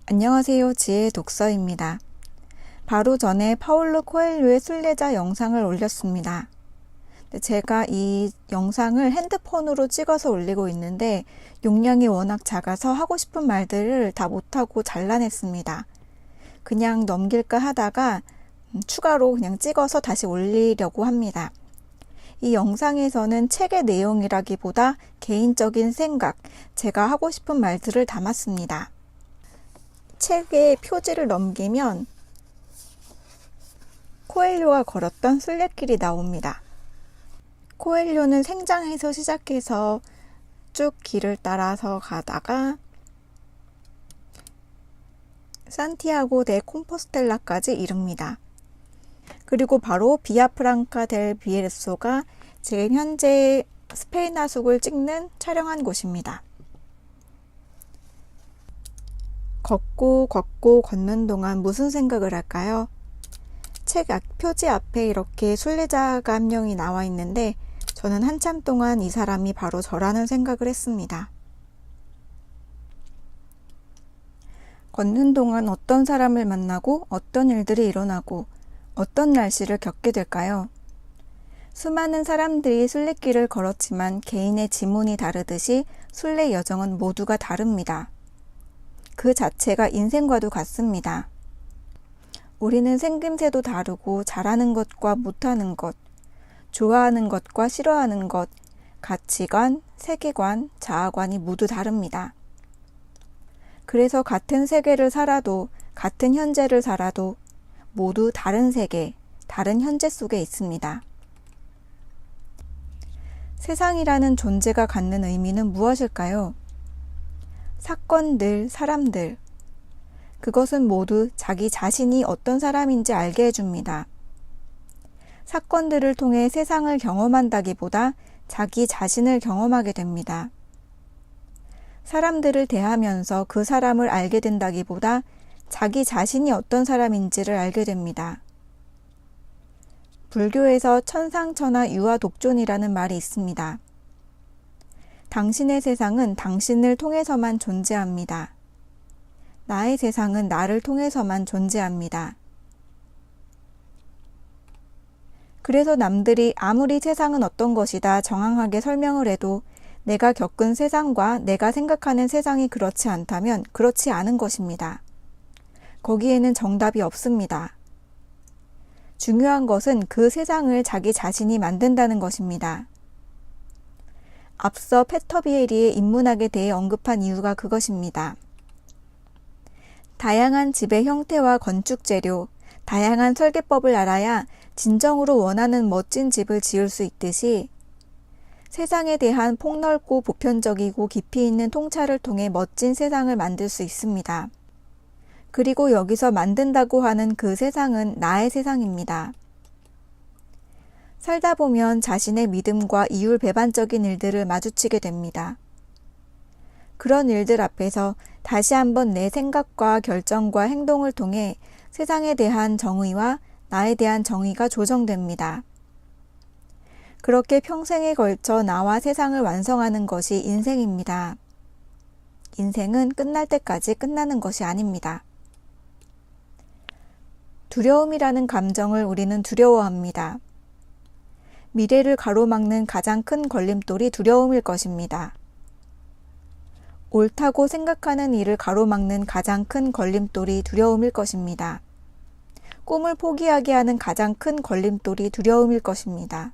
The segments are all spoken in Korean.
안녕하세요. 지혜의 독서입니다. 바로 전에 파울로 코엘료의 순례자 영상을 올렸습니다. 제가 이 영상을 핸드폰으로 찍어서 올리고 있는데 용량이 워낙 작아서 하고 싶은 말들을 다 못하고 잘라냈습니다. 그냥 넘길까 하다가 추가로 그냥 찍어서 다시 올리려고 합니다. 이 영상에서는 책의 내용이라기보다 개인적인 생각, 제가 하고 싶은 말들을 담았습니다. 책의 표지를 넘기면 코엘료가 걸었던 순례길이 나옵니다. 코엘료는 생장에서 시작해서 쭉 길을 따라서 가다가 산티아고 데 콤포스텔라까지 이릅니다. 그리고 바로 비아프랑카 델 비에소가 지금 현재 스페인 하숙을 찍는 촬영한 곳입니다. 걷고 걷는 동안 무슨 생각을 할까요? 책 표지 앞에 이렇게 순례자가 한 명이 나와 있는데 저는 한참 동안 이 사람이 바로 저라는 생각을 했습니다. 걷는 동안 어떤 사람을 만나고 어떤 일들이 일어나고 어떤 날씨를 겪게 될까요? 수많은 사람들이 순례길을 걸었지만 개인의 지문이 다르듯이 순례 여정은 모두가 다릅니다. 그 자체가 인생과도 같습니다. 우리는 생김새도 다르고 잘하는 것과 못하는 것, 좋아하는 것과 싫어하는 것, 가치관, 세계관, 자아관이 모두 다릅니다. 그래서 같은 세계를 살아도, 같은 현재를 살아도 모두 다른 세계, 다른 현재 속에 있습니다. 세상이라는 존재가 갖는 의미는 무엇일까요? 사건들, 사람들, 그것은 모두 자기 자신이 어떤 사람인지 알게 해줍니다. 사건들을 통해 세상을 경험한다기보다 자기 자신을 경험하게 됩니다. 사람들을 대하면서 그 사람을 알게 된다기보다 자기 자신이 어떤 사람인지를 알게 됩니다. 불교에서 천상천하 유아독존이라는 말이 있습니다. 당신의 세상은 당신을 통해서만 존재합니다. 나의 세상은 나를 통해서만 존재합니다. 그래서 남들이 아무리 세상은 어떤 것이다 정확하게 설명을 해도 내가 겪은 세상과 내가 생각하는 세상이 그렇지 않다면 그렇지 않은 것입니다. 거기에는 정답이 없습니다. 중요한 것은 그 세상을 자기 자신이 만든다는 것입니다. 앞서 페터비에리의 인문학에 대해 언급한 이유가 그것입니다. 다양한 집의 형태와 건축 재료, 다양한 설계법을 알아야 진정으로 원하는 멋진 집을 지을 수 있듯이 세상에 대한 폭넓고 보편적이고 깊이 있는 통찰을 통해 멋진 세상을 만들 수 있습니다. 그리고 여기서 만든다고 하는 그 세상은 나의 세상입니다. 살다 보면 자신의 믿음과 이율배반적인 일들을 마주치게 됩니다. 그런 일들 앞에서 다시 한번 내 생각과 결정과 행동을 통해 세상에 대한 정의와 나에 대한 정의가 조정됩니다. 그렇게 평생에 걸쳐 나와 세상을 완성하는 것이 인생입니다. 인생은 끝날 때까지 끝나는 것이 아닙니다. 두려움이라는 감정을 우리는 두려워합니다. 미래를 가로막는 가장 큰 걸림돌이 두려움일 것입니다. 옳다고 생각하는 일을 가로막는 가장 큰 걸림돌이 두려움일 것입니다. 꿈을 포기하게 하는 가장 큰 걸림돌이 두려움일 것입니다.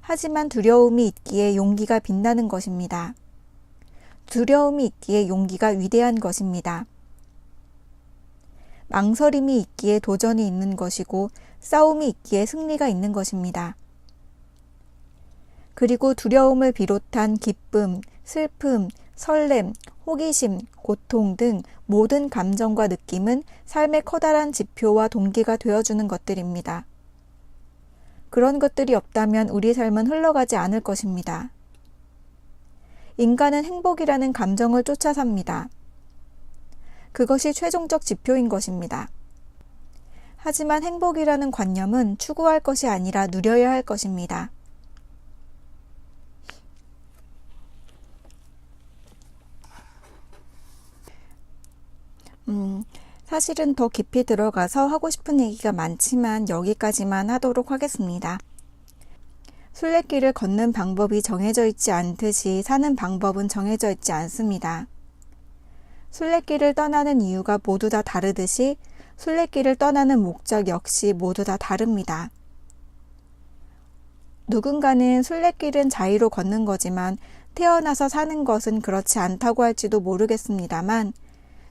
하지만 두려움이 있기에 용기가 빛나는 것입니다. 두려움이 있기에 용기가 위대한 것입니다. 망설임이 있기에 도전이 있는 것이고 싸움이 있기에 승리가 있는 것입니다. 그리고 두려움을 비롯한 기쁨, 슬픔, 설렘, 호기심, 고통 등 모든 감정과 느낌은 삶의 커다란 지표와 동기가 되어주는 것들입니다. 그런 것들이 없다면 우리 삶은 흘러가지 않을 것입니다. 인간은 행복이라는 감정을 쫓아 삽니다. 그것이 최종적 지표인 것입니다. 하지만 행복이라는 관념은 추구할 것이 아니라 누려야 할 것입니다. 사실은 더 깊이 들어가서 하고 싶은 얘기가 많지만 여기까지만 하도록 하겠습니다. 순례길을 걷는 방법이 정해져 있지 않듯이 사는 방법은 정해져 있지 않습니다. 순례길을 떠나는 이유가 모두 다 다르듯이 순례길을 떠나는 목적 역시 모두 다 다릅니다. 누군가는 순례길은 자의로 걷는 거지만 태어나서 사는 것은 그렇지 않다고 할지도 모르겠습니다만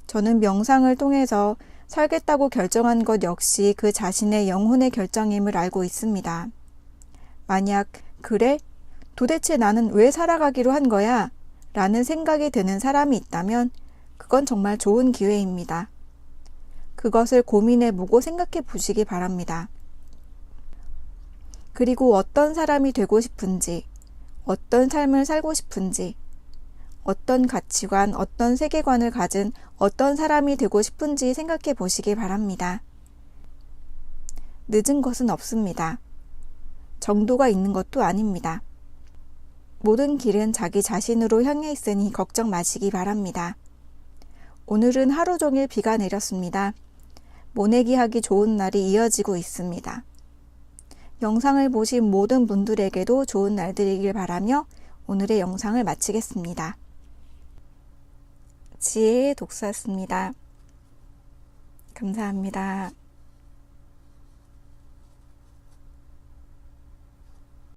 저는 명상을 통해서 살겠다고 결정한 것 역시 그 자신의 영혼의 결정임을 알고 있습니다. 만약 그래? 도대체 나는 왜 살아가기로 한 거야? 라는 생각이 드는 사람이 있다면 그건 정말 좋은 기회입니다. 그것을 고민해보고 생각해 보시기 바랍니다. 그리고 어떤 사람이 되고 싶은지, 어떤 삶을 살고 싶은지, 어떤 가치관, 어떤 세계관을 가진 어떤 사람이 되고 싶은지 생각해 보시기 바랍니다. 늦은 것은 없습니다. 정도가 있는 것도 아닙니다. 모든 길은 자기 자신으로 향해 있으니 걱정 마시기 바랍니다. 오늘은 하루 종일 비가 내렸습니다. 모내기 하기 좋은 날이 이어지고 있습니다. 영상을 보신 모든 분들에게도 좋은 날 되길 바라며 오늘의 영상을 마치겠습니다. 지혜의 독서였습니다. 감사합니다.